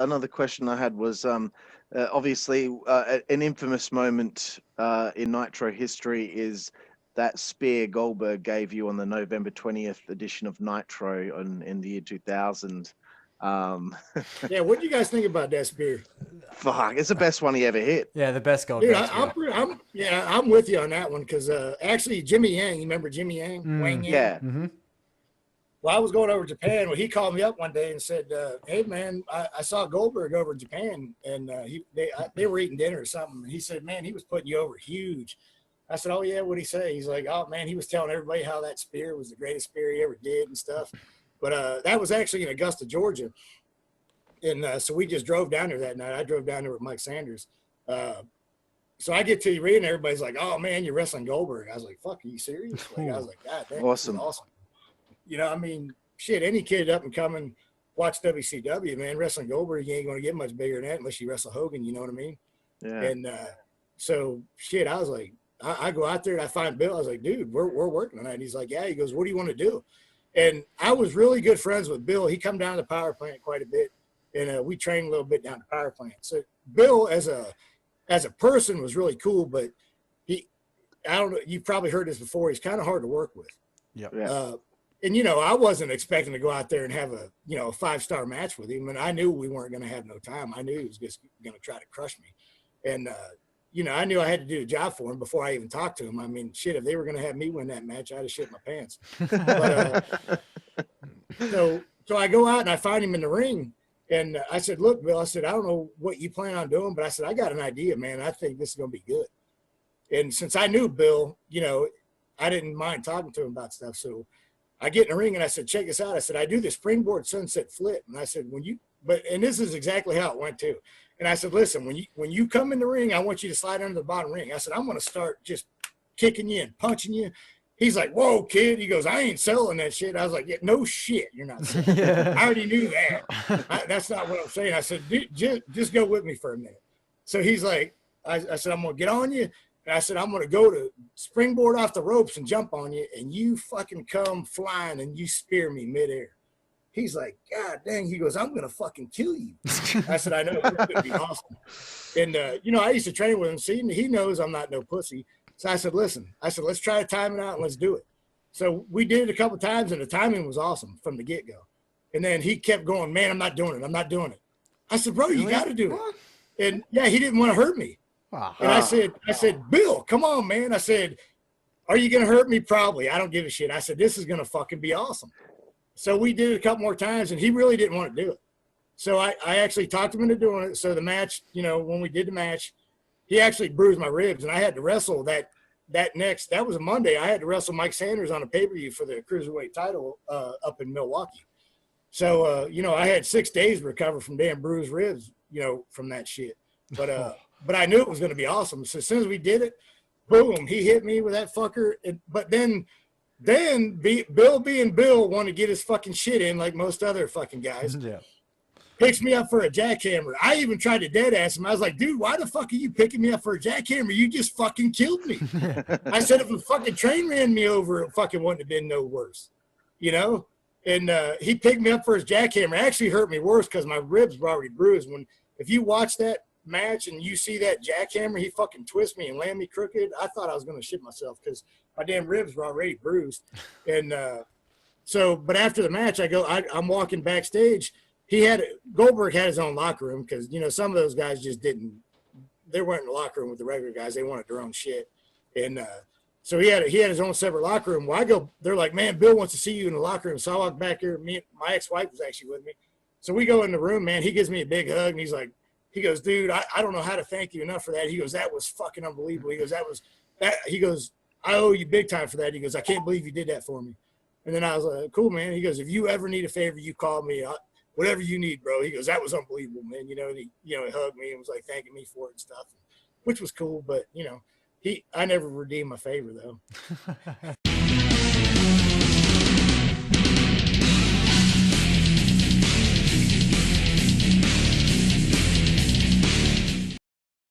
another question I had was obviously an infamous moment in Nitro history is that Spear Goldberg gave you on the November 20th edition of Nitro in the year 2000. Um, Yeah, what do you guys think about that spear? Fuck, it's the best one he ever hit. Yeah, the best Dude, Goldberg spear. I'm with you on that one because actually Jimmy Yang, you remember Jimmy Yang? Wang Yang? Yeah. Mm-hmm. Well, I was going over to Japan. Well, he called me up one day and said, "Hey, man, I saw Goldberg over in Japan, and they were eating dinner or something." And he said, "Man, he was putting you over huge." I said, "Oh yeah, what'd he say?" He's like, "Oh man, he was telling everybody how that spear was the greatest spear he ever did and stuff." But that was actually in Augusta, Georgia, and so we just drove down there that night. I drove down there with Mike Sanders. So I get to the arena, and everybody's like, "Oh man, you're wrestling Goldberg." I was like, "Fuck, are you serious?" Like, I was like, "God, that Awesome. awesome." You know, I mean, shit, any kid up and coming, watch WCW, man, wrestling Goldberg, you ain't going to get much bigger than that unless you wrestle Hogan, you know what I mean? Yeah. And so, shit, I was like, I go out there and I find Bill. I was like, dude, we're working on that. And he's like, yeah. He goes, what do you want to do? And I was really good friends with Bill. He come down to the power plant quite a bit, and we trained a little bit down at the power plant. So Bill, as a person, was really cool, but I don't know, you've probably heard this before, he's kind of hard to work with. Yep. Yeah. And, you know, I wasn't expecting to go out there and have a 5-star match with him. And I knew we weren't going to have no time. I knew he was just going to try to crush me. And, I knew I had to do a job for him before I even talked to him. I mean, shit, if they were going to have me win that match, I'd have shit my pants. But, so I go out and I find him in the ring. And I said, look, Bill, I said, I don't know what you plan on doing, but I said, I got an idea, man. I think this is going to be good. And since I knew Bill, I didn't mind talking to him about stuff. So I get in the ring and I said, check this out. I said, I do the springboard sunset flip. And I said, and this is exactly how it went too. And I said, listen, when you come in the ring, I want you to slide under the bottom ring. I said, I'm going to start just kicking you and punching you. He's like, whoa, kid. He goes, I ain't selling that shit. I was like, yeah, no shit. You're not selling it. I already knew that. That's not what I'm saying. I said, just go with me for a minute. So he's like, I said, I'm going to get on you. And I said, I'm going to go to springboard off the ropes and jump on you, and you fucking come flying and you spear me midair. He's like, God dang. He goes, I'm going to fucking kill you. I said, I know. It's going to be awesome. And, I used to train with him. So he knows I'm not no pussy. So I said, listen, let's try to time it out and let's do it. So we did it a couple of times, and the timing was awesome from the get-go. And then he kept going, man, I'm not doing it. I said, bro, you got to do it. And, yeah, he didn't want to hurt me. And I said, Bill, come on, man. I said, are you going to hurt me? Probably. I don't give a shit. I said, this is going to fucking be awesome. So we did it a couple more times, and he really didn't want to do it. So I actually talked him into doing it. So the match, when we did the match, he actually bruised my ribs, and I had to wrestle that was a Monday. I had to wrestle Mike Sanders on a pay-per-view for the Cruiserweight title up in Milwaukee. So, I had 6 days to recover from damn bruised ribs, from that shit. But I knew it was going to be awesome. So as soon as we did it, boom, he hit me with that fucker. But then Bill being Bill wanted to get his fucking shit in like most other fucking guys. Yeah. Picks me up for a jackhammer. I even tried to dead ass him. I was like, dude, why the fuck are you picking me up for a jackhammer? You just fucking killed me. I said, if a fucking train ran me over, it fucking wouldn't have been no worse, And he picked me up for his jackhammer. It actually hurt me worse because my ribs were already bruised. If you watch that match and you see that jackhammer, he fucking twist me and land me crooked. I thought I was going to shit myself because my damn ribs were already bruised. And but after the match, I'm walking backstage. Goldberg had his own locker room because, some of those guys just they weren't in the locker room with the regular guys. They wanted their own shit. And so he had his own separate locker room. Well, they're like, man, Bill wants to see you in the locker room. So I walk back here. My ex-wife was actually with me. So we go in the room, man. He gives me a big hug and he goes, dude, I don't know how to thank you enough for that. He goes, that was fucking unbelievable. He goes, he goes, I owe you big time for that. He goes, I can't believe you did that for me. And then I was like, cool, man. He goes, if you ever need a favor, you call me. Whatever you need, bro. He goes, that was unbelievable, man. And he hugged me and was like thanking me for it and stuff, which was cool. But, I never redeemed my favor, though.